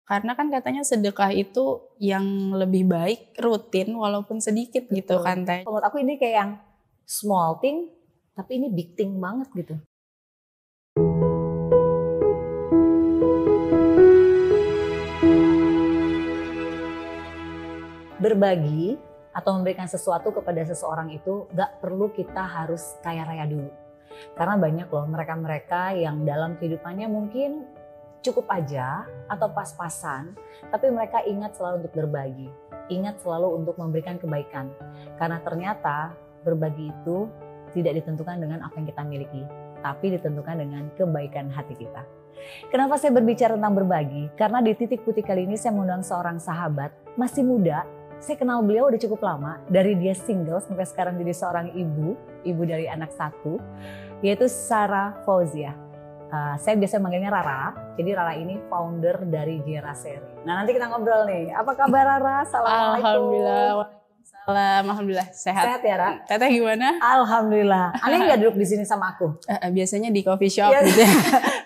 Karena kan katanya sedekah itu yang lebih baik rutin walaupun sedikit gitu kan Teh. Menurut aku ini kayak yang small thing, tapi ini big thing banget gitu. Berbagi atau memberikan sesuatu kepada seseorang itu gak perlu kita harus kaya raya dulu. Karena banyak loh mereka-mereka yang dalam kehidupannya mungkin cukup aja atau pas-pasan, tapi mereka ingat selalu untuk berbagi, ingat selalu untuk memberikan kebaikan. Karena ternyata berbagi itu tidak ditentukan dengan apa yang kita miliki, tapi ditentukan dengan kebaikan hati kita. Kenapa saya berbicara tentang berbagi? Karena di Titik Putih kali ini saya mengundang seorang sahabat, masih muda. Saya kenal beliau udah cukup lama, dari dia single sampai sekarang jadi seorang ibu dari anak 1, yaitu Sarah Fauzia. Saya biasa manggilnya Rara, jadi Rara ini founder dari Geraseri. Nah nanti kita ngobrol nih, apa kabar Rara? Assalamualaikum. Alhamdulillah, waalaikumsalam, alhamdulillah sehat. Sehat ya Rara? Teteh gimana? Alhamdulillah. Aneh nggak duduk di sini sama aku? Biasanya di coffee shop gitu ya.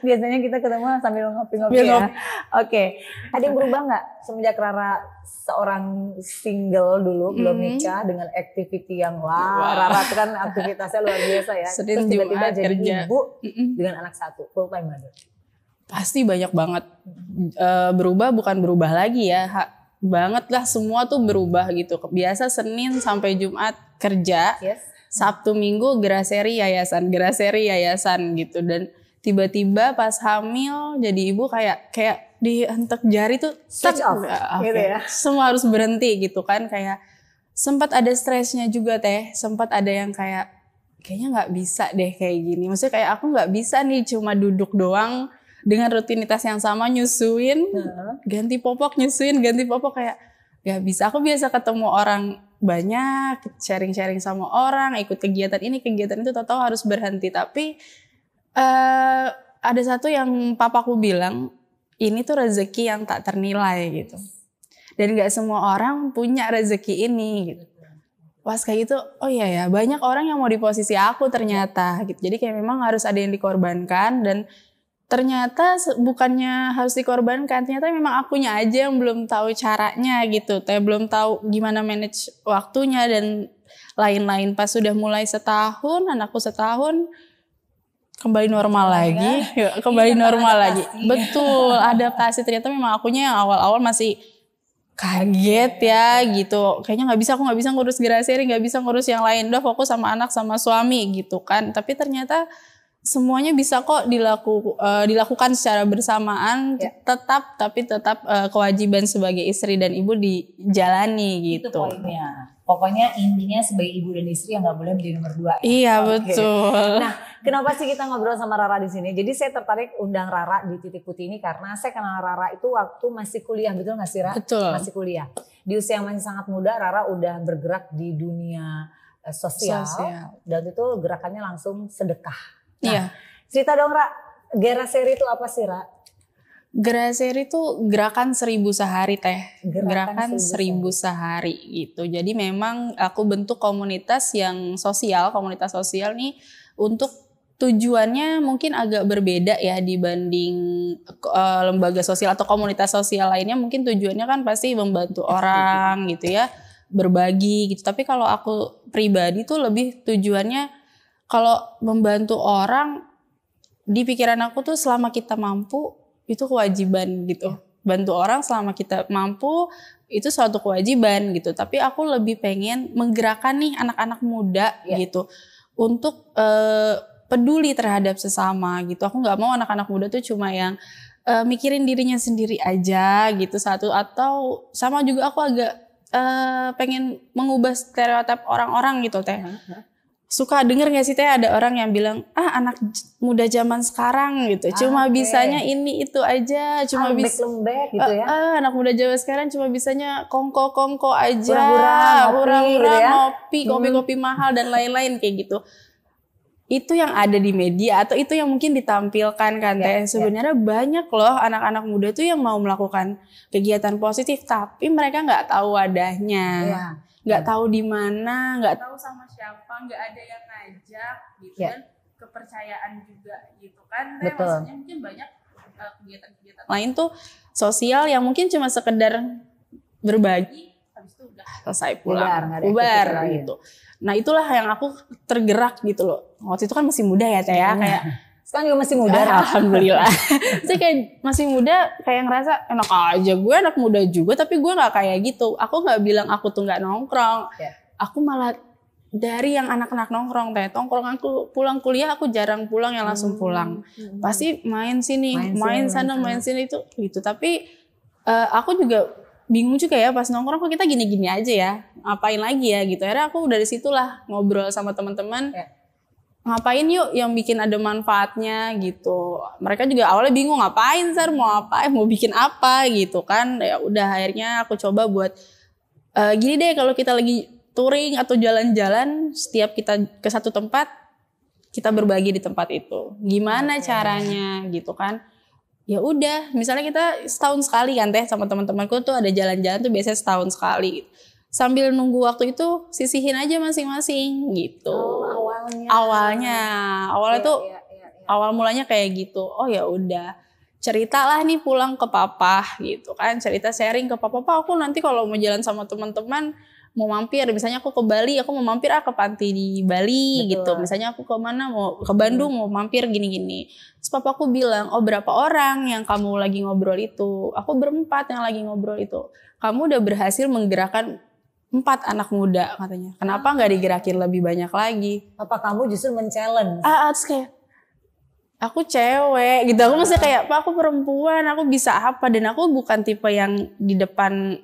Biasanya kita ketemu sambil ngopi-ngopi ya. Oke. Ada yang berubah nggak semenjak Rara seorang single dulu belum nikah dengan activity yang Rara itu kan aktivitasnya luar biasa ya. Senin, terus tiba-tiba Jumat, jadi kerja. ibu dengan anak 1 full time mother. Pasti banyak banget berubah, bukan berubah lagi ya. Banget lah, semua tuh berubah gitu. Biasa Senin sampai Jumat kerja. Yes. Sabtu Minggu Geraseri yayasan gitu. Dan tiba-tiba pas hamil jadi ibu kayak dihentak jari tuh Switch off gitu ya. Semua harus berhenti gitu kan. Kayak sempat ada stresnya juga Teh. Sempat ada yang kayaknya nggak bisa deh kayak gini. Maksudnya kayak aku nggak bisa nih cuma duduk doang dengan rutinitas yang sama, nyusuin, ganti popok, kayak gak bisa. Aku biasa ketemu orang banyak, sharing-sharing sama orang, ikut kegiatan ini, kegiatan itu, tahu-tahu harus berhenti. Tapi ada satu yang papaku bilang, ini tuh rezeki yang tak ternilai gitu. Dan gak semua orang punya rezeki ini gitu. Pas kayak gitu, oh iya ya, banyak orang yang mau di posisi aku ternyata gitu. Jadi kayak memang harus ada yang dikorbankan, dan ternyata bukannya harus dikorbankan, ternyata memang akunya aja yang belum tahu caranya gitu. Belum tahu gimana manage waktunya dan lain-lain. Pas sudah mulai setahun, anakku setahun, kembali normal lagi. Kembali normal lagi. Betul, adaptasi. Ternyata memang akunya yang awal-awal masih kaget ya gitu. Kayaknya aku nggak bisa ngurus Geraseri, nggak bisa ngurus yang lain. Udah fokus sama anak sama suami gitu kan. Tapi ternyata semuanya bisa kok dilakukan secara bersamaan, tetap kewajiban sebagai istri dan ibu dijalani gitu. Itu poinnya. Pokoknya intinya sebagai ibu dan istri yang nggak boleh menjadi nomor 2. Iya, betul. Nah, kenapa sih kita ngobrol sama Rara di sini? Jadi saya tertarik undang Rara di Titik Putih ini karena saya kenal Rara itu waktu masih kuliah, betul nggak sih Rara? Betul. Masih kuliah. Di usia yang masih sangat muda, Rara udah bergerak di dunia sosial. Dan itu gerakannya langsung sedekah. Nah, iya. Cerita dong Ra, Geraseri itu apa sih Ra? Geraseri itu gerakan 1000 sehari Teh. Gerakan 1000 sehari gitu. Jadi memang aku bentuk komunitas sosial nih, untuk tujuannya mungkin agak berbeda ya dibanding lembaga sosial atau komunitas sosial lainnya. Mungkin tujuannya kan pasti membantu orang gitu ya, berbagi gitu. Tapi kalau aku pribadi tuh lebih tujuannya, kalau membantu orang, di pikiran aku tuh selama kita mampu, itu kewajiban gitu. Bantu orang selama kita mampu, itu suatu kewajiban gitu. Tapi aku lebih pengen menggerakkan nih anak-anak muda gitu. Untuk peduli terhadap sesama gitu. Aku gak mau anak-anak muda tuh cuma yang mikirin dirinya sendiri aja gitu. Atau sama juga aku agak pengen mengubah stereotip orang-orang gitu Teh. Suka denger gak sih Teh ada orang yang bilang, anak muda zaman sekarang gitu, cuma bisanya ini itu aja, cuma bisa lembek gitu ya. Anak muda zaman sekarang cuma bisanya kongko aja, hura-hura kopi mahal dan lain-lain kayak gitu. Itu yang ada di media atau itu yang mungkin ditampilkan kan Teh. Sebenarnya banyak loh anak-anak muda tuh yang mau melakukan kegiatan positif, tapi mereka nggak tahu wadahnya. Nggak tahu di mana, nggak tahu sama siapa, nggak ada yang ngajak gitu dan kepercayaan juga gitu kan. Maksudnya mungkin banyak kegiatan-kegiatan lain tuh sosial yang mungkin cuma sekedar berbagi, habis itu udah selesai pulang, bubar gitu. Nah itulah yang aku tergerak gitu loh. Waktu itu kan masih muda ya Teh ya, kayak sekarang juga masih muda. Alhamdulillah. Saya kayak masih muda, kayak ngerasa enak aja, gue anak muda juga tapi gue nggak kayak gitu. Aku nggak bilang aku tuh nggak nongkrong, aku malah dari yang anak-anak nongkrong Teh. Nongkrong aku pulang kuliah aku jarang pulang yang langsung pulang. Pasti main sini, main sana, main sini itu gitu. Tapi aku juga bingung juga ya pas nongkrong kok kita gini-gini aja ya, ngapain lagi ya gitu. Akhirnya aku dari situlah ngobrol sama teman-teman, ngapain yuk yang bikin ada manfaatnya gitu. Mereka juga awalnya bingung ngapain Sar, mau apa, mau bikin apa gitu kan. Ya udah akhirnya aku coba buat gini deh, kalau kita lagi touring atau jalan-jalan, setiap kita ke satu tempat kita berbagi di tempat itu. Gimana caranya gitu kan. Ya udah, misalnya kita setahun sekali kan Teh sama teman-temanku tuh ada jalan-jalan tuh biasanya setahun sekali. Sambil nunggu waktu itu sisihin aja masing-masing gitu. Awalnya tuh awal mulanya kayak gitu. Oh ya udah, ceritalah nih pulang ke papa gitu kan, cerita sharing ke papa. Papa aku nanti kalau mau jalan sama teman-teman mau mampir, misalnya aku ke Bali, aku mau mampir ke panti di Bali. Betul. Gitu. Misalnya aku ke mana, mau ke Bandung, mau mampir gini-gini. Terus papaku bilang, oh berapa orang yang kamu lagi ngobrol itu? Aku berempat yang lagi ngobrol itu. Kamu udah berhasil menggerakkan 4 anak muda katanya. Kenapa nggak digerakin lebih banyak lagi? Apa kamu justru men-challenge? Terus kayak, aku cewek gitu. Aku masih kayak, Pak aku perempuan, aku bisa apa? Dan aku bukan tipe yang di depan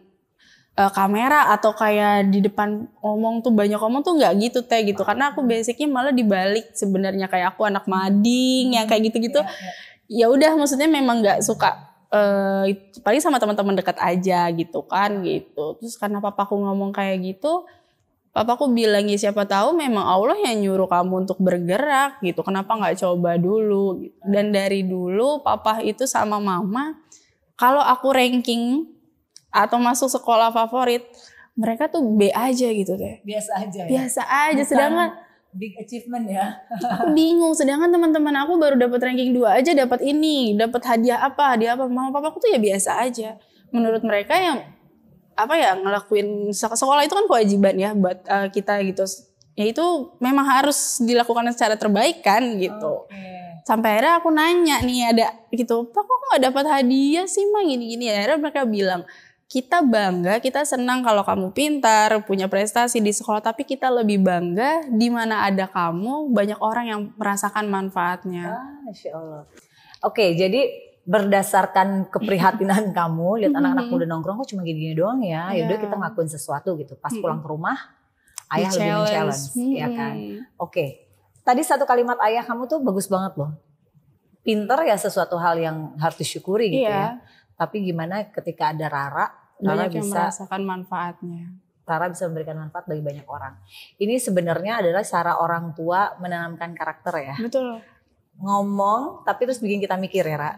kamera atau kayak di depan ngomong tuh banyak ngomong tuh nggak gitu Teh gitu, karena aku basicnya malah dibalik sebenarnya, kayak aku anak mading yang kayak gitu-gitu. Ya udah maksudnya memang nggak suka paling sama teman-teman dekat aja gitu kan gitu. Terus karena papaku ngomong kayak gitu, papaku bilang ya siapa tahu memang Allah yang nyuruh kamu untuk bergerak gitu, kenapa nggak coba dulu gitu. Dan dari dulu papa itu sama mama kalau aku ranking atau masuk sekolah favorit, mereka tuh B aja gitu Teh. Biasa aja ya? Biasa aja. Bukan sedangkan big achievement ya. Aku bingung, sedangkan teman-teman aku baru dapat ranking 2 aja dapat ini, dapat hadiah apa. Mama papaku tuh ya biasa aja. Menurut mereka yang apa ya, ngelakuin sekolah itu kan kewajiban ya buat kita gitu. Ya itu memang harus dilakukan secara terbaik kan gitu. Sampai akhirnya aku nanya nih ada gitu, Pak kok gak dapat hadiah sih Ma, gini-gini. Akhirnya mereka bilang, kita bangga, kita senang kalau kamu pintar, punya prestasi di sekolah, tapi kita lebih bangga di mana ada kamu, banyak orang yang merasakan manfaatnya. Masya Allah. Oke, jadi berdasarkan keprihatinan kamu, lihat anak-anak muda nongkrong kok cuma gini-gini doang ya. Yaudah kita ngakuin sesuatu gitu. Pas pulang ke rumah, ayah lebih men-challenge, ya kan. Oke, tadi satu kalimat ayah kamu tuh bagus banget loh. Pinter ya sesuatu hal yang harus disyukuri gitu ya. Tapi gimana ketika ada Rara banyak yang bisa merasakan manfaatnya. Rara bisa memberikan manfaat bagi banyak orang. Ini sebenarnya adalah cara orang tua menanamkan karakter ya. Betul. Ngomong tapi terus bikin kita mikir ya Ra.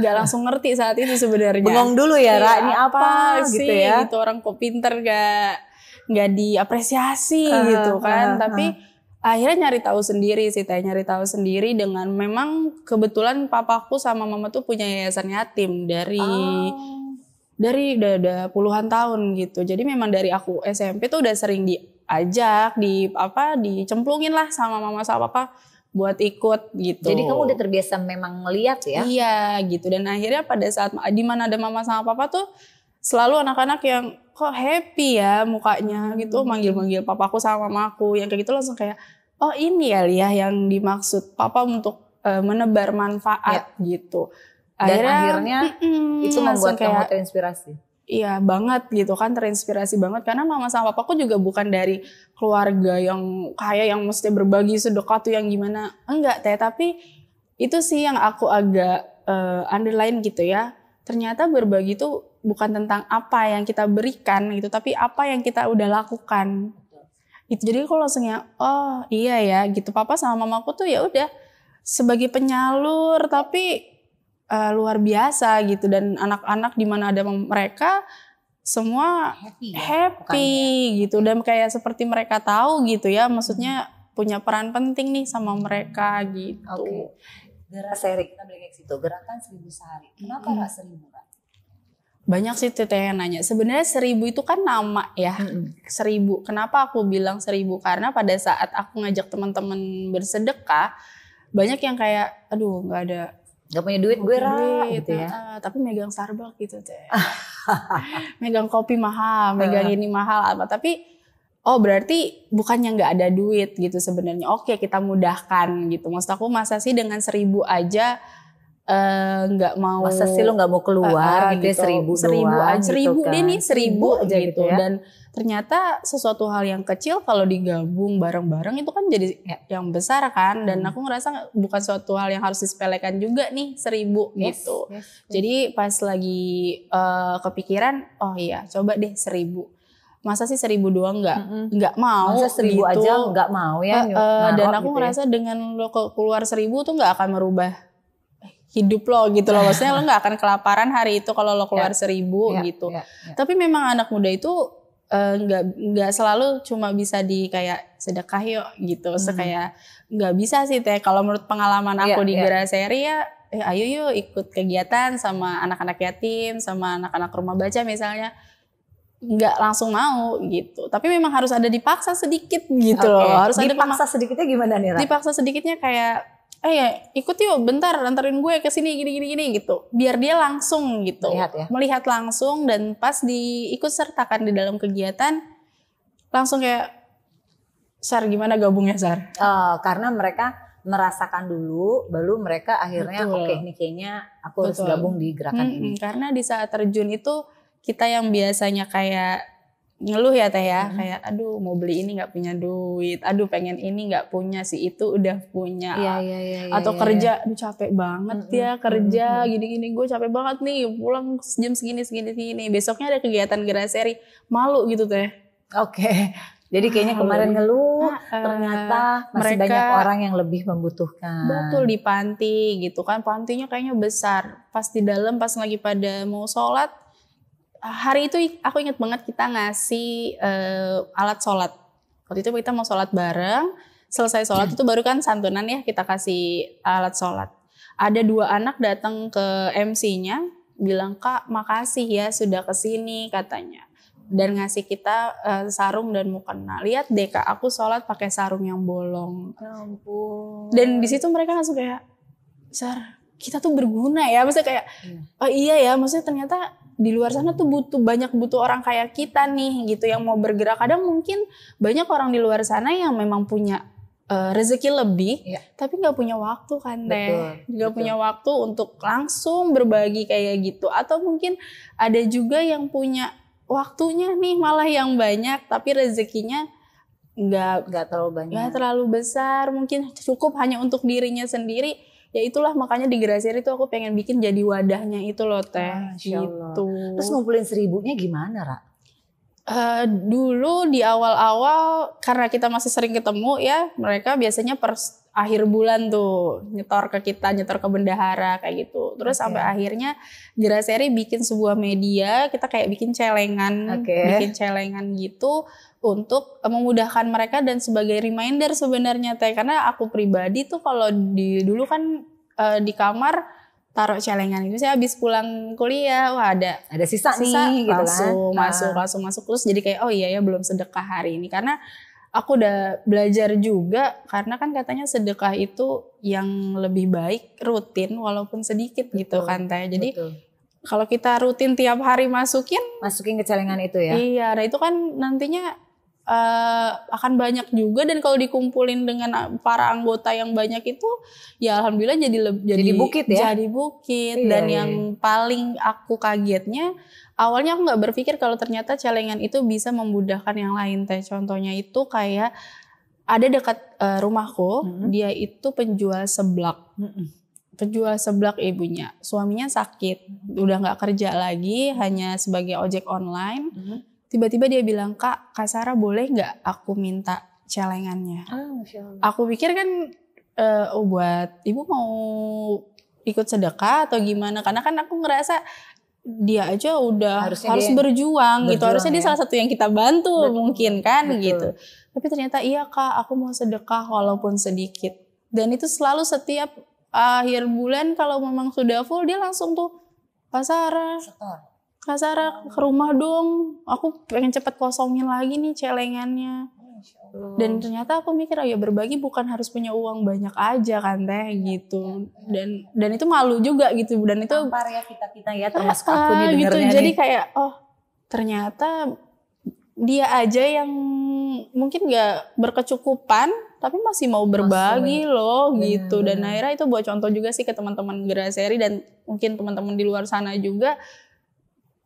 Gak langsung ngerti saat itu sebenarnya. Bengong dulu ya Ra, ini apa sih, gitu ya. Gitu, orang kok pinter gak diapresiasi gitu kan. Tapi akhirnya nyari tahu sendiri sih Teh, nyari tahu sendiri dengan memang kebetulan papaku sama mama tuh punya yayasan yatim dari udah puluhan tahun gitu. Jadi memang dari aku SMP tuh udah sering diajak, dicemplungin lah sama mama sama papa buat ikut gitu. Jadi kamu udah terbiasa memang ngeliat ya? Iya gitu. Dan akhirnya pada saat di mana ada mama sama papa tuh selalu anak-anak yang kok happy ya mukanya gitu, manggil-manggil papaku sama mamaku yang kayak gitu, langsung kayak oh ini ya yang dimaksud papa untuk menebar manfaat gitu. Dan akhirnya itu membuat kamu terinspirasi. Iya banget gitu kan, terinspirasi banget karena mama sama papaku juga bukan dari keluarga yang kaya yang mesti berbagi sedekah tuh yang gimana, enggak Teh, tapi itu sih yang aku agak underline gitu ya. Ternyata berbagi tuh bukan tentang apa yang kita berikan gitu, tapi apa yang kita udah lakukan. Itu jadi aku langsungnya oh iya ya gitu, papa sama mamaku tuh ya udah sebagai penyalur tapi luar biasa gitu, dan anak-anak di mana ada mereka semua happy gitu, dan kayak seperti mereka tahu gitu ya, maksudnya punya peran penting nih sama mereka gitu. Gerak seri kita balik ke situ, gerakan 1000 sehari. Kenapa nggak 1000 Kak? Banyak sih teteh yang nanya. Sebenarnya 1.000 itu kan nama ya. 1.000. Kenapa aku bilang 1.000? Karena pada saat aku ngajak teman-teman bersedekah, banyak yang kayak, aduh nggak ada. Gak punya duit gue gitu ya. Tapi megang Starbucks gitu teh. Megang kopi mahal, megang ini mahal apa. Tapi berarti bukannya nggak ada duit gitu sebenarnya. Oke, kita mudahkan gitu. Maksud aku masa sih dengan 1.000 aja nggak mau, masa sih lo nggak mau keluar gitu ya, 1.000 doang, 1.000 gitu deh kan. nih 1.000 aja gitu ya. Dan ternyata sesuatu hal yang kecil kalau digabung bareng-bareng itu kan jadi yang besar kan. Dan aku ngerasa bukan suatu hal yang harus disepelekan juga nih 1.000 gitu. Jadi pas lagi kepikiran, oh iya coba deh 1.000. Masa sih 1.000 doang nggak mau. Masa 1.000 gitu. aja nggak mau ya. Dan aku gitu ngerasa dengan lo keluar 1.000 tuh nggak akan merubah hidup lo gitu loh. Maksudnya lo gak akan kelaparan hari itu kalau lo keluar 1.000 gitu. Tapi memang anak muda itu nggak selalu cuma bisa di kayak sedekah yuk gitu. Kayak nggak bisa sih teh. Kalau menurut pengalaman aku di Geraseri ya, ayo yuk ikut kegiatan sama anak-anak yatim, sama anak-anak rumah baca misalnya. Nggak langsung mau gitu. Tapi memang harus ada dipaksa sedikit gitu loh. Harus dipaksa sedikitnya gimana nih, Ra? Dipaksa sedikitnya kayak ya ikut yuk bentar anterin gue ke sini gini gitu. Biar dia langsung gitu. Melihat langsung dan pas diikut sertakan di dalam kegiatan langsung kayak Sar gimana gabungnya Sar? Karena mereka merasakan dulu baru mereka akhirnya oke ini kayaknya aku harus gabung di gerakan ini. Karena di saat terjun itu kita yang biasanya kayak ngeluh ya teh ya, kayak aduh mau beli ini nggak punya duit, aduh pengen ini nggak punya, si itu udah punya, atau kerja, aduh capek banget ya kerja gini-gini, gue capek banget nih pulang jam segini, besoknya ada kegiatan Geraseri, malu gitu teh. Jadi kayaknya kemarin ngeluh, ternyata masih banyak orang yang lebih membutuhkan. Betul, di panti gitu kan, pantinya kayaknya besar, pas di dalam pas lagi pada mau sholat. Hari itu aku ingat banget kita ngasih alat sholat. Waktu itu kita mau sholat bareng, selesai sholat itu baru kan santunan ya kita kasih alat sholat. Ada 2 anak datang ke MC-nya bilang, Kak makasih ya sudah kesini katanya. Dan ngasih kita sarung dan mukena. Lihat deh Kak aku sholat pakai sarung yang bolong. Ya ampun. Dan di situ mereka langsung kayak, Sar kita tuh berguna ya. Maksudnya kayak, oh iya ya maksudnya ternyata di luar sana tuh butuh orang kayak kita nih gitu yang mau bergerak. Kadang mungkin banyak orang di luar sana yang memang punya rezeki lebih, tapi nggak punya waktu kan teh, nggak punya waktu untuk langsung berbagi kayak gitu. Atau mungkin ada juga yang punya waktunya nih malah yang banyak, tapi rezekinya nggak terlalu besar, mungkin cukup hanya untuk dirinya sendiri. Ya itulah makanya di Geraseri itu aku pengen bikin jadi wadahnya itu loh teh. Gitu. Terus ngumpulin 1.000-nya gimana, Ra? Dulu di awal-awal karena kita masih sering ketemu ya, mereka biasanya per akhir bulan tuh nyetor ke kita, nyetor ke bendahara kayak gitu. Terus sampai akhirnya Geraseri bikin sebuah media, kita kayak bikin celengan, gitu untuk memudahkan mereka dan sebagai reminder sebenarnya teh. Karena aku pribadi tuh kalau dulu kan di kamar taruh celengan itu saya habis pulang kuliah, wah ada sisa nih gitu langsung masuk terus jadi kayak oh iya ya belum sedekah hari ini. Karena aku udah belajar juga karena kan katanya sedekah itu yang lebih baik rutin walaupun sedikit gitu kan teh. Jadi kalau kita rutin tiap hari masukin ke celengan itu ya. Iya, nah itu kan nantinya akan banyak juga dan kalau dikumpulin dengan para anggota yang banyak itu ya alhamdulillah jadi bukit ya. Jadi bukit dan yang paling aku kagetnya awalnya aku nggak berpikir kalau ternyata celengan itu bisa memudahkan yang lain teh. Contohnya itu kayak ada dekat rumahku, dia itu penjual seblak. Penjual seblak ibunya, suaminya sakit, udah nggak kerja lagi, hanya sebagai ojek online. Tiba-tiba dia bilang, Kak Sarah boleh nggak aku minta celengannya? Aku pikir kan, buat ibu mau ikut sedekah atau gimana? Karena kan aku ngerasa dia aja udah harus berjuang gitu. Harusnya dia salah satu yang kita bantu mungkin kan gitu. Tapi ternyata iya Kak, aku mau sedekah walaupun sedikit. Dan itu selalu setiap akhir bulan kalau memang sudah full dia langsung tuh Kak Sarah Kak Sarah ke rumah dong, aku pengen cepet kosongin lagi nih celengannya. Dan ternyata aku mikir, oh ya berbagi bukan harus punya uang banyak aja kan teh gitu. Dan itu malu juga gitu. Dan itu tampar ya kita ya, termasuk aku nih gitu. dengernya Jadi nih. kayak oh ternyata dia aja yang mungkin gak berkecukupan tapi masih mau berbagi loh gitu. Dan akhirnya itu buat contoh juga sih ke teman-teman Graseri dan mungkin teman-teman di luar sana juga.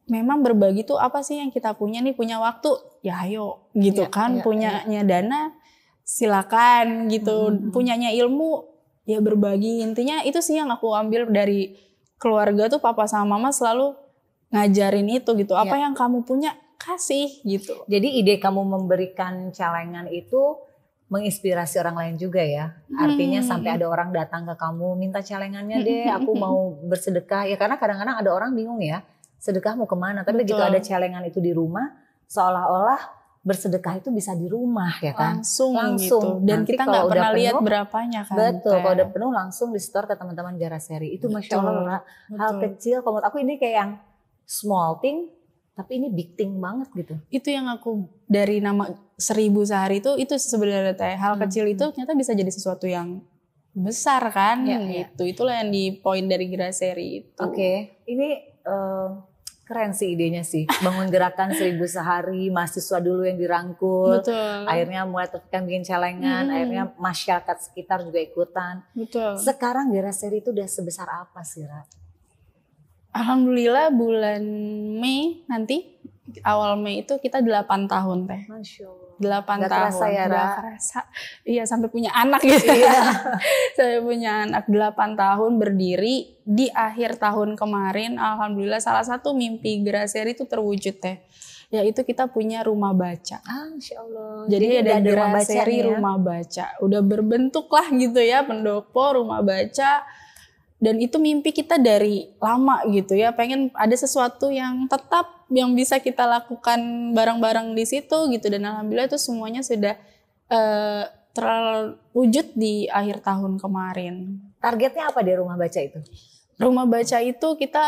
Memang berbagi tuh apa sih yang kita punya nih, punya waktu ya ayo gitu punyanya dana silakan gitu, punyanya ilmu ya berbagi. Intinya itu sih yang aku ambil dari keluarga tuh, papa sama mama selalu ngajarin itu gitu, apa yang kamu punya kasih gitu. Jadi ide kamu memberikan celengan itu menginspirasi orang lain juga ya. Artinya sampai ada orang datang ke kamu minta celengannya deh, aku mau bersedekah ya, karena kadang-kadang ada orang bingung ya. Sedekah mau kemana? Tapi begitu ada celengan itu di rumah, seolah-olah bersedekah itu bisa di rumah ya kan? Langsung. Gitu. Dan nanti kita nggak pernah lihat berapanya kan? Betul. Kalau udah penuh langsung di store ke teman-teman Graseri. Itu masya Allah hal kecil. Kalau menurut aku ini kayak yang small thing, tapi ini big thing banget gitu. Itu yang aku dari nama 1000 sehari itu sebenarnya teh hal kecil itu ternyata bisa jadi sesuatu yang besar kan? Gitu. Itulah yang di poin dari Graseri itu. Oke. Ini keren sih idenya sih, bangun gerakan 1000 sehari, mahasiswa dulu yang dirangkul. Betul. Akhirnya mulai terpikirkan bikin celengan, akhirnya masyarakat sekitar juga ikutan. Betul. Sekarang Graseri itu udah sebesar apa sih, Ra? Alhamdulillah bulan Mei nanti, awal Mei itu kita 8 tahun teh. Masya Allah. 8 Gak tahun. Kerasa ya, Ra? Gak kerasa. Iya sampai punya anak gitu ya. Sampai punya anak 8 tahun berdiri. Di akhir tahun kemarin alhamdulillah salah satu mimpi Graseri itu terwujud teh. Yaitu kita punya rumah baca. Masya Allah. Jadi ada Graseri ya? rumah baca. Udah berbentuk lah gitu ya, pendopo rumah baca. Dan itu mimpi kita dari lama gitu ya, pengen ada sesuatu yang tetap yang bisa kita lakukan bareng-bareng di situ gitu. Dan alhamdulillah itu semuanya sudah terwujud di akhir tahun kemarin. Targetnya apa di rumah baca itu? Rumah baca itu kita,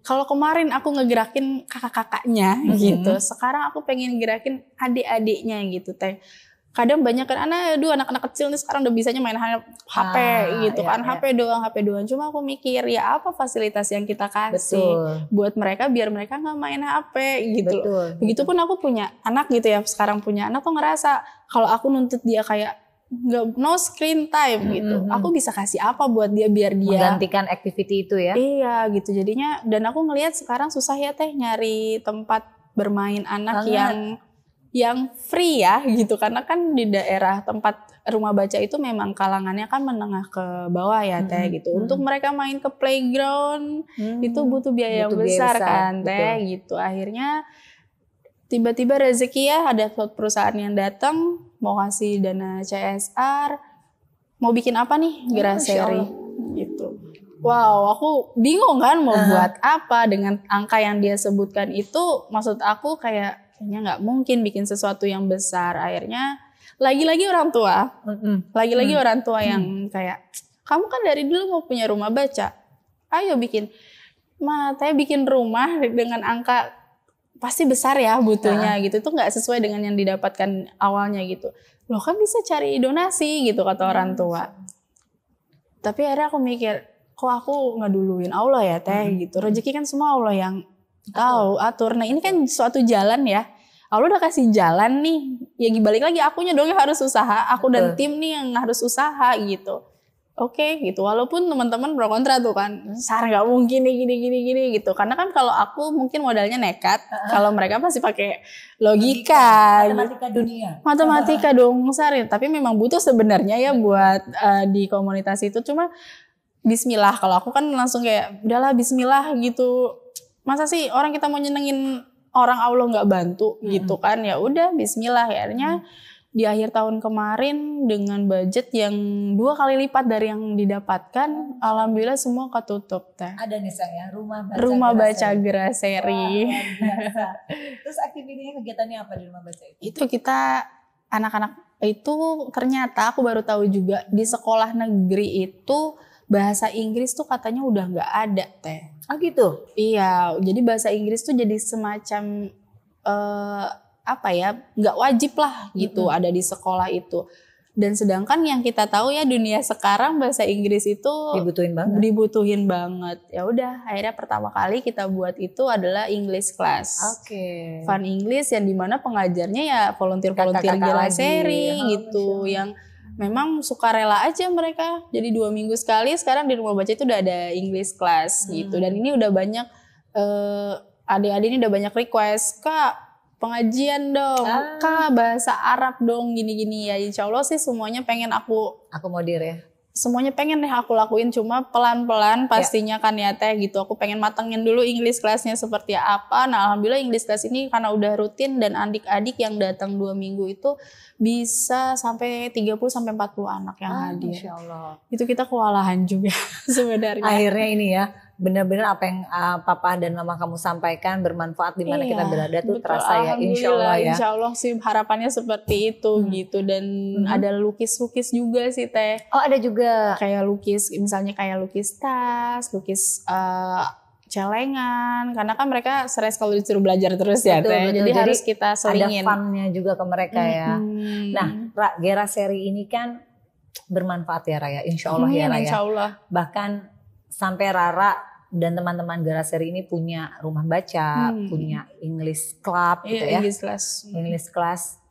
kalau kemarin aku ngegerakin kakak-kakaknya gitu, sekarang aku pengen gerakin adik-adiknya gitu teh. Kadang banyak kan anak-anak kecil nih sekarang udah bisanya main HP gitu kan, HP doang. Cuma aku mikir ya apa fasilitas yang kita kasih buat mereka biar mereka nggak main HP gitu. Begitupun aku punya anak gitu ya, sekarang punya anak tuh ngerasa kalau aku nuntut dia kayak nggak no screen time gitu, aku bisa kasih apa buat dia biar dia menggantikan activity itu ya? Iya gitu jadinya. Dan aku ngelihat sekarang susah ya teh nyari tempat bermain anak yang free ya gitu, karena kan di daerah tempat rumah baca itu memang kalangannya kan menengah ke bawah ya teh gitu. Untuk mereka main ke playground itu butuh biaya yang besar kan teh gitu. Akhirnya tiba-tiba rezeki ya, ada perusahaan yang datang mau kasih dana CSR, mau bikin apa nih Graseri gitu. Wow, aku bingung kan mau buat apa dengan angka yang dia sebutkan itu. Maksud aku kayak kayaknya nggak mungkin bikin sesuatu yang besar. Akhirnya lagi-lagi orang tua, orang tua yang kayak kamu kan dari dulu mau punya rumah baca, ayo bikin. Teh bikin rumah dengan angka pasti besar ya butuhnya gitu. Itu nggak sesuai dengan yang didapatkan awalnya gitu. Loh kan bisa cari donasi gitu kata orang tua. Tapi akhirnya aku mikir, kok aku ngeduluin Allah ya teh gitu. Rezeki kan semua Allah yang tahu atur. Nah ini kan suatu jalan ya. Allah udah kasih jalan nih. Ya balik lagi akunya dong yang harus usaha. Aku dan tim nih yang harus usaha gitu. Oke gitu. Walaupun teman-teman pro kontra tuh kan. Sar gak mungkin nih gini gitu. Karena kan kalau aku mungkin modalnya nekat. Kalau mereka pasti pakai logika. Matematika dunia. Matematika dong Sar. Tapi memang butuh sebenarnya ya buat di komunitas itu. Cuma bismillah. Kalau aku kan langsung kayak udahlah bismillah gitu. Masa sih orang kita mau nyenengin orang Allah nggak bantu gitu kan, ya udah bismillah. Akhirnya di akhir tahun kemarin dengan budget yang 2 kali lipat dari yang didapatkan, alhamdulillah semua ketutup teh. Ada nih saya rumah baca Graseri. Terus aktivitasnya, kegiatannya apa di rumah baca itu? Itu kita anak-anak itu ternyata aku baru tahu juga di sekolah negeri itu bahasa Inggris tuh katanya udah nggak ada teh. Ah gitu? Iya, jadi bahasa Inggris tuh jadi semacam apa ya, nggak wajib lah gitu ada di sekolah itu. Dan sedangkan yang kita tahu ya dunia sekarang bahasa Inggris itu dibutuhin banget. Ya udah, akhirnya pertama kali kita buat itu adalah English class. Oke. Fun English yang dimana pengajarnya ya volunteer Geraseri gitu, yang memang suka rela aja mereka. Jadi 2 minggu sekali sekarang di Rumah Baca itu udah ada English class gitu. Dan ini udah banyak adik-adik ini udah banyak request, Kak pengajian dong, Kak bahasa Arab dong, gini-gini ya. Insya Allah sih semuanya pengen aku akomodir ya. Semuanya pengen deh aku lakuin, cuma pelan-pelan pastinya kan ya teh gitu. Aku pengen matengin dulu English class-nya seperti apa. Nah alhamdulillah English class ini karena udah rutin dan adik-adik yang datang 2 minggu itu bisa sampai 30-40 anak yang hadir. Masya Allah. Itu kita kewalahan juga sebenarnya. Akhirnya ini ya, benar-benar apa yang Papa dan Mama kamu sampaikan bermanfaat di mana kita berada tuh terasa ya, insya Allah ya. Insya Allah sih harapannya seperti itu gitu. Dan ada lukis-lukis juga sih teh. Oh ada juga. Kayak lukis, misalnya kayak lukis tas, lukis celengan. Karena kan mereka stres kalau disuruh belajar terus ya teh. Jadi harus kita seringin. Ada fun-nya juga ke mereka ya. Nah Geraseri ini kan bermanfaat ya Raya, insya Allah ya Raya. Insya Allah. Bahkan sampai Rara dan teman-teman Geraseri ini punya rumah baca, punya English club gitu ya. English class.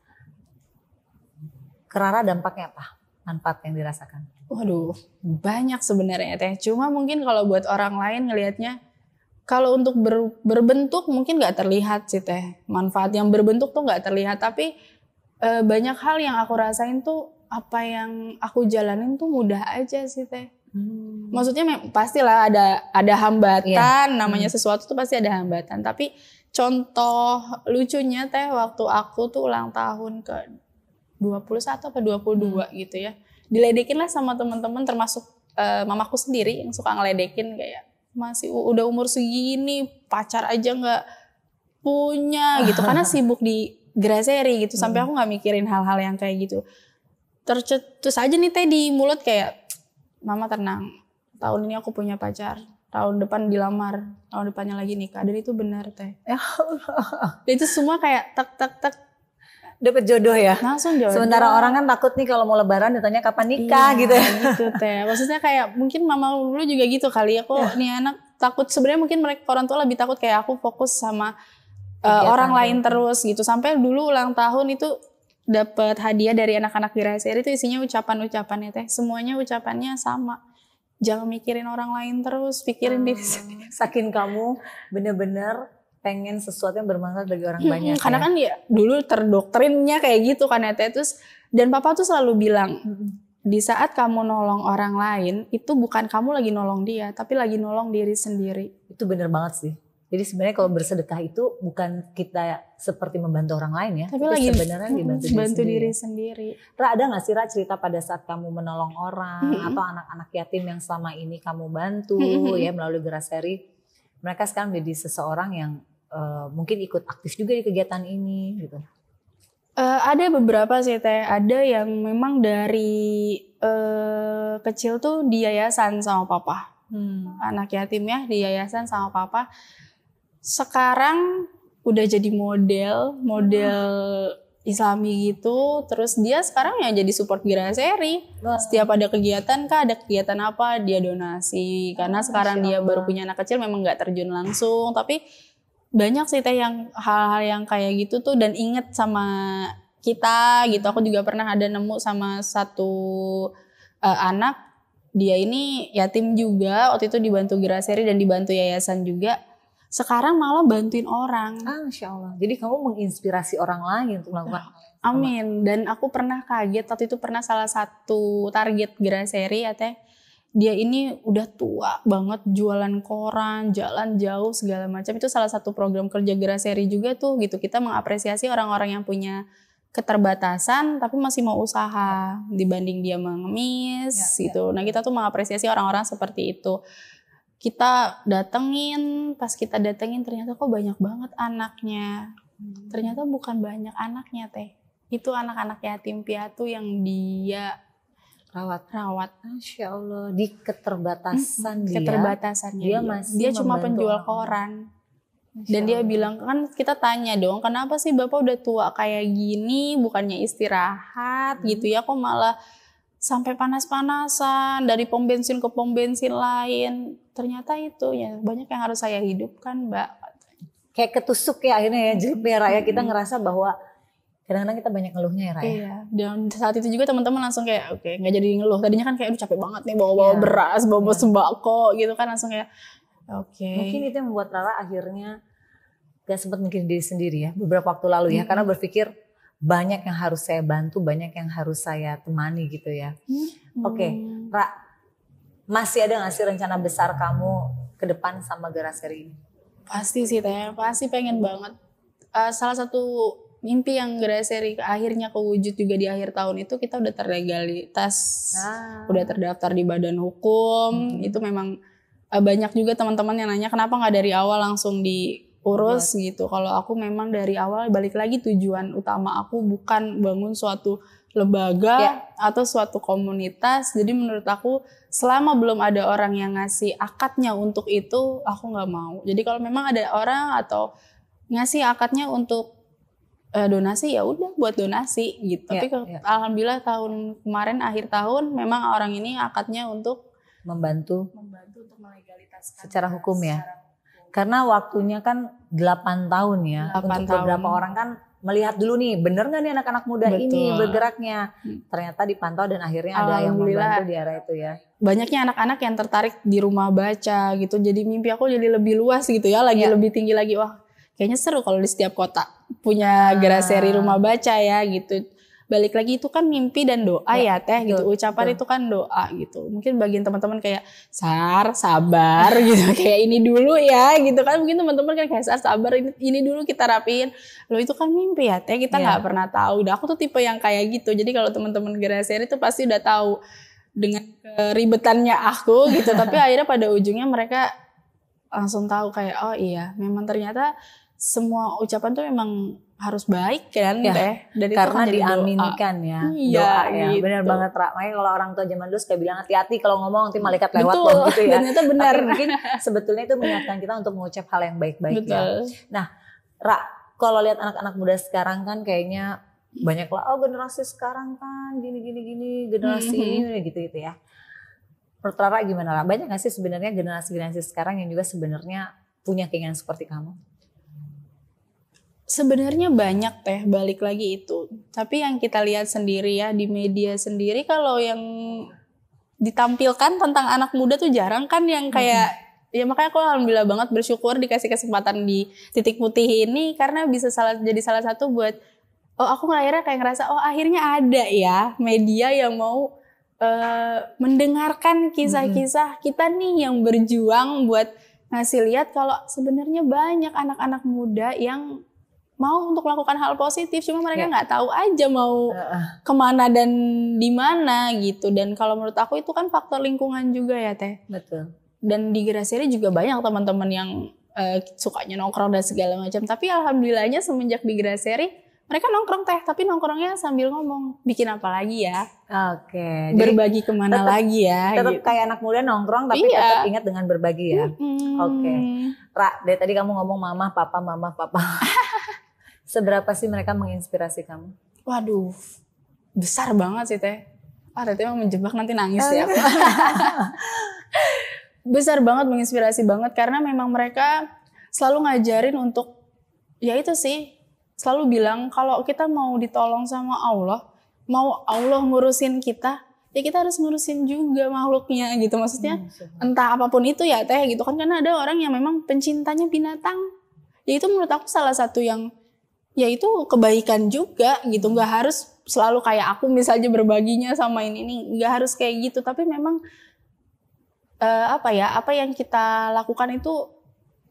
Ke Rara dampaknya apa? Manfaat yang dirasakan? Waduh, banyak sebenarnya teh. Cuma mungkin kalau buat orang lain ngelihatnya, kalau untuk berbentuk mungkin nggak terlihat sih teh. Manfaat yang berbentuk tuh nggak terlihat, tapi banyak hal yang aku rasain tuh, apa yang aku jalanin tuh mudah aja sih teh. Maksudnya pastilah ada hambatan, namanya sesuatu tuh pasti ada hambatan. Tapi contoh lucunya teh, waktu aku tuh ulang tahun ke 21 atau 22 gitu ya, diledekin lah sama teman-teman, termasuk mamaku sendiri yang suka ngeledekin kayak, masih udah umur segini pacar aja nggak punya gitu, karena sibuk di Geraseri gitu. Sampai aku nggak mikirin hal-hal yang kayak gitu. Tercetus aja nih teh di mulut kayak, Mama tenang, tahun ini aku punya pacar, tahun depan dilamar, tahun depannya lagi nikah. Dan itu benar teh. Ya Allah. Dan itu semua kayak tak. Dapat jodoh ya. Langsung jodoh. Sementara orang kan takut nih kalau mau lebaran ditanya kapan nikah gitu ya. Gitu teh. Maksudnya kayak mungkin mama dulu juga gitu kali ya. Kok nih anak takut, sebenarnya mungkin mereka orang tua lebih takut kayak aku fokus sama orang lain terus gitu. Sampai dulu ulang tahun itu dapat hadiah dari anak-anak Geraseri itu isinya ucapan-ucapannya teh. Semuanya ucapannya sama. Jangan mikirin orang lain terus, pikirin diri sendiri. Saking kamu bener-bener pengen sesuatu yang bermanfaat bagi orang banyak. Karena kan ya dulu terdoktrinnya kayak gitu kan ya teh. Terus dan papa tuh selalu bilang, di saat kamu nolong orang lain itu bukan kamu lagi nolong dia, tapi lagi nolong diri sendiri. Itu bener banget sih. Jadi sebenarnya kalau bersedekah itu bukan kita seperti membantu orang lain ya, tapi lagi sebenarnya dibantu diri sendiri. Ra, ada nggak sih Ra cerita pada saat kamu menolong orang atau anak-anak yatim yang selama ini kamu bantu ya melalui Geraseri, mereka sekarang menjadi seseorang yang mungkin ikut aktif juga di kegiatan ini gitu? Ada beberapa sih teh. Ada yang memang dari kecil tuh di yayasan sama papa. Anak yatim ya di yayasan sama papa. Sekarang udah jadi model Islami gitu. Terus dia sekarang ya jadi support Geraseri. Setiap ada kegiatan ada kegiatan apa dia donasi. Karena sekarang dia baru punya anak kecil, memang nggak terjun langsung. Tapi banyak sih teh yang hal-hal yang kayak gitu tuh, dan inget sama kita gitu. Aku juga pernah ada nemu sama satu anak, dia ini yatim juga, waktu itu dibantu Geraseri dan dibantu yayasan juga. Sekarang malah bantuin orang. Masya Allah. Jadi kamu menginspirasi orang lain untuk melakukan. Amin. Dan aku pernah kaget waktu itu, pernah salah satu target Geraseri ya teh. Dia ini udah tua banget, jualan koran, jalan jauh segala macam. Itu salah satu program kerja Geraseri juga tuh gitu. Kita mengapresiasi orang-orang yang punya keterbatasan tapi masih mau usaha dibanding dia mengemis gitu. Nah kita tuh mengapresiasi orang-orang seperti itu. Kita datengin, pas kita datengin ternyata kok banyak banget anaknya. Ternyata bukan banyak anaknya teh. Itu anak-anak yatim piatu yang dia Rawat. Masya Allah, di keterbatasan keterbatasannya dia cuma penjual koran. Dan dia bilang, kan kita tanya dong, kenapa sih Bapak udah tua kayak gini, bukannya istirahat gitu ya, kok malah sampai panas-panasan dari pom bensin ke pom bensin lain. Ternyata itu ya banyak yang harus saya hidupkan, Mbak. Kayak ketusuk ya akhirnya ya, jelek ya Ra, ya kita ngerasa bahwa kadang-kadang kita banyak ngeluhnya ya Ra. Iya, dan saat itu juga teman-teman langsung kayak oke, nggak jadi ngeluh. Tadinya kan kayak udah capek banget nih bawa-bawa beras, bawa sembako gitu kan, langsung kayak oke. Mungkin itu yang membuat Rara akhirnya gak sempat mikirin diri sendiri ya beberapa waktu lalu ya, karena berpikir banyak yang harus saya bantu, banyak yang harus saya temani gitu ya. Oke, Ra, masih ada gak sih rencana besar kamu ke depan sama Geraseri ini? Pasti sih Teh, pasti pengen banget. Salah satu mimpi yang Geraseri akhirnya kewujud juga di akhir tahun itu, kita udah terlegalitas, udah terdaftar di badan hukum. Itu memang banyak juga teman-teman yang nanya kenapa nggak dari awal langsung diurus gitu. Kalau aku memang dari awal, balik lagi tujuan utama aku bukan bangun suatu lembaga atau suatu komunitas. Jadi menurut aku selama belum ada orang yang ngasih akadnya untuk itu, aku nggak mau. Jadi kalau memang ada orang atau ngasih akadnya untuk donasi, ya udah buat donasi gitu. Tapi alhamdulillah tahun kemarin akhir tahun memang orang ini akadnya untuk membantu untuk melegalitaskan secara hukum ya. Karena waktunya kan 8 tahun ya. 8 untuk tahun. Beberapa orang kan melihat dulu nih, bener gak nih anak-anak muda ini bergeraknya. Ternyata dipantau dan akhirnya ada yang membantu di area itu ya. Banyaknya anak-anak yang tertarik di rumah baca gitu. Jadi mimpi aku jadi lebih luas gitu ya, lebih tinggi lagi. Wah, kayaknya seru kalau di setiap kota punya Geraseri rumah baca ya gitu. Balik lagi itu kan mimpi dan doa ya Teh gitu. Ucapan itu kan doa gitu. Mungkin bagian teman-teman kayak sabar gitu. Kayak ini dulu ya gitu kan. Mungkin teman-teman kan kayak sabar ini dulu kita rapiin. Loh itu kan mimpi ya Teh. Kita gak pernah tahu. Udah aku tuh tipe yang kayak gitu. Jadi kalau teman-teman Geraseri itu pasti udah tahu dengan keribetannya aku gitu. Tapi akhirnya pada ujungnya mereka langsung tahu kayak oh iya memang ternyata semua ucapan tuh memang harus baik kan Teh. Dan karena itu kan diaminkan ya. Iya, doa ya. Gitu. Benar banget Ra. Makanya kalau orang tua zaman dulu suka bilang hati-hati kalau ngomong nanti malaikat lewat loh gitu ya. Ternyata benar. Tapi mungkin sebetulnya itu mengingatkan kita untuk mengucap hal yang baik-baik ya. Nah Ra, kalau lihat anak-anak muda sekarang kan kayaknya banyak lah, oh generasi sekarang kan gini generasi ini gitu ya. Menurut Rara gimana Ra? Banyak gak sih sebenarnya generasi sekarang yang juga sebenarnya punya keinginan seperti kamu? Sebenarnya banyak Teh, balik lagi itu. Tapi yang kita lihat sendiri ya di media sendiri, kalau yang ditampilkan tentang anak muda tuh jarang kan yang kayak ya makanya aku alhamdulillah banget bersyukur dikasih kesempatan di Titik Putih ini, karena bisa jadi salah satu buat aku akhirnya kayak ngerasa akhirnya ada ya media yang mau mendengarkan kisah-kisah kita nih yang berjuang buat ngasih lihat kalau sebenarnya banyak anak-anak muda yang mau untuk melakukan hal positif, cuma mereka nggak tahu aja mau kemana dan di mana gitu. Dan kalau menurut aku itu kan faktor lingkungan juga ya Teh. Betul. Dan di Geraseri juga banyak teman-teman yang sukanya nongkrong dan segala macam. Tapi alhamdulillahnya semenjak di Geraseri mereka nongkrong Teh, tapi nongkrongnya sambil ngomong bikin apa lagi ya. Oke. Berbagi kemana lagi ya. Tetap gitu. Kayak anak muda nongkrong tapi tetap ingat dengan berbagi ya. Oke. Ra, dari tadi kamu ngomong mama papa. Seberapa sih mereka menginspirasi kamu? Waduh, besar banget sih Teh. Berarti emang menjebak nanti nangis ya. Besar banget, menginspirasi banget karena memang mereka selalu ngajarin untuk ya itu sih, selalu bilang kalau kita mau ditolong sama Allah, mau Allah ngurusin kita, ya kita harus ngurusin juga makhluknya gitu. Maksudnya entah apapun itu ya Teh gitu kan, karena ada orang yang memang pencintanya binatang. Ya itu menurut aku salah satu yang ya itu kebaikan juga gitu. Nggak harus selalu kayak aku misalnya berbaginya sama ini nggak harus kayak gitu, tapi memang apa yang kita lakukan itu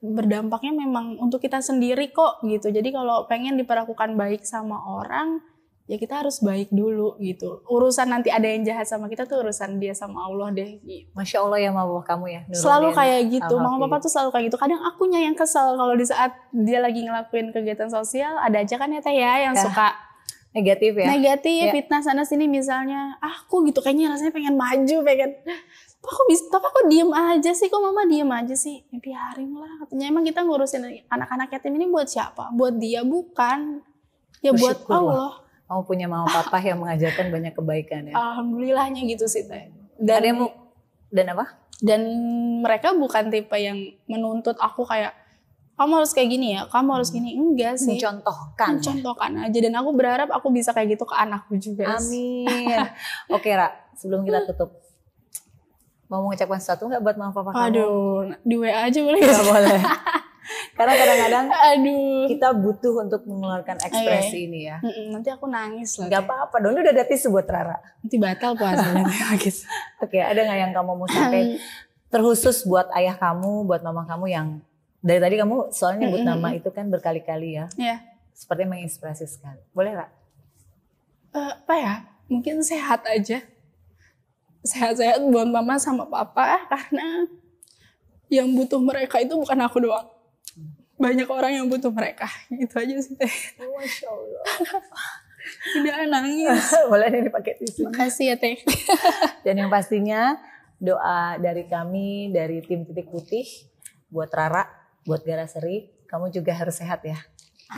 berdampaknya memang untuk kita sendiri kok gitu. Jadi kalau pengen diperlakukan baik sama orang, ya kita harus baik dulu gitu. Urusan nanti ada yang jahat sama kita tuh urusan dia sama Allah deh gitu. Masya Allah ya mama kamu ya. Selalu kayak gitu, mama papa tuh selalu kayak gitu. Kadang akunya yang kesel kalau di saat dia lagi ngelakuin kegiatan sosial, ada aja kan ya Teh ya yang suka Negatif ya? Negatif, Ya. fitnah sana sini misalnya, aku gitu kayaknya rasanya pengen maju, tapi aku diem aja sih, kok mama diem aja sih? Ya biarin lah, katanya emang kita ngurusin anak-anak yatim ini buat siapa? Buat dia bukan, ya buat Bersyukurlah. Allah. Kamu punya mama papa yang mengajarkan banyak kebaikan ya. Alhamdulillahnya gitu sih Teh. Ada yang mau, dan apa? Dan mereka bukan tipe yang menuntut aku kayak, kamu harus kayak gini ya, kamu harus gini. Enggak sih. Mencontohkan. Mencontohkan aja. Dan aku berharap aku bisa kayak gitu ke anakku juga. Amin. Oke Ra, sebelum kita tutup, mau mengucapkan sesuatu nggak buat mama papa kamu? Aduh, di WA aja boleh Nggak boleh. Karena kadang-kadang aduh. kita butuh untuk mengeluarkan ekspresi ini ya. Nanti aku nangis lah. Gak apa-apa dong, udah ada tisu buat Rara. Nanti batal puasanya. Oke, ada nggak yang kamu mau sampai terkhusus buat ayah kamu, buat mama kamu yang dari tadi kamu soalnya nyebut nama itu kan berkali-kali ya. Iya. Seperti menginspirasi sekali. Boleh Ra? Apa ya? Mungkin sehat aja. Sehat-sehat buat mama sama papa karena yang butuh mereka itu bukan aku doang. Banyak orang yang butuh mereka. Gitu aja sih Teh. Masya Allah. Udah nangis. Boleh nih pakai tisu. Makasih ya Teh. Dan yang pastinya doa dari kami, dari tim Titik Putih, buat Rara, buat Garaseri, kamu juga harus sehat ya.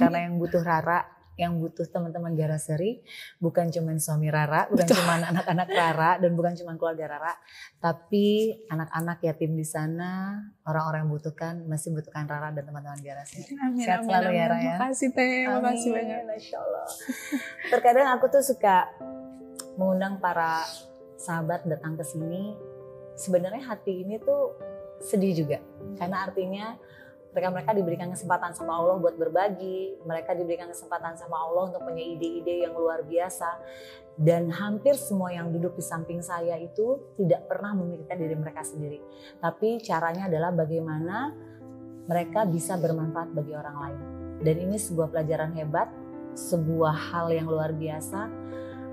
Karena yang butuh Rara, yang butuh teman-teman Garaseri, bukan cuma suami Rara, bukan cuma anak-anak Rara, dan bukan cuma keluarga Rara, tapi anak-anak yatim di sana, orang-orang yang membutuhkan, masih membutuhkan Rara dan teman-teman Garaseri. Amin, Sehat selalu ya Rara ya. Makasih Teh, makasih Amin, banyak. Masya Allah. Terkadang aku tuh suka mengundang para sahabat datang ke sini. Sebenarnya hati ini tuh sedih juga, karena artinya mereka diberikan kesempatan sama Allah buat berbagi, mereka diberikan kesempatan sama Allah untuk punya ide-ide yang luar biasa, dan hampir semua yang duduk di samping saya itu tidak pernah memikirkan diri mereka sendiri, tapi caranya adalah bagaimana mereka bisa bermanfaat bagi orang lain. Dan ini sebuah pelajaran hebat, sebuah hal yang luar biasa.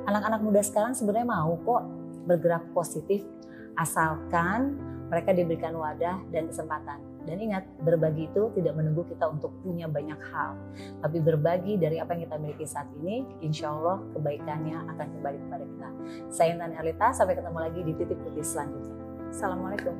Anak-anak muda sekarang sebenarnya mau kok bergerak positif, asalkan mereka diberikan wadah dan kesempatan. Dan ingat, berbagi itu tidak menunggu kita untuk punya banyak hal. Tapi berbagi dari apa yang kita miliki saat ini, insya Allah kebaikannya akan kembali kepada kita. Saya Intan Erlita, sampai ketemu lagi di Titik Putih selanjutnya. Assalamualaikum.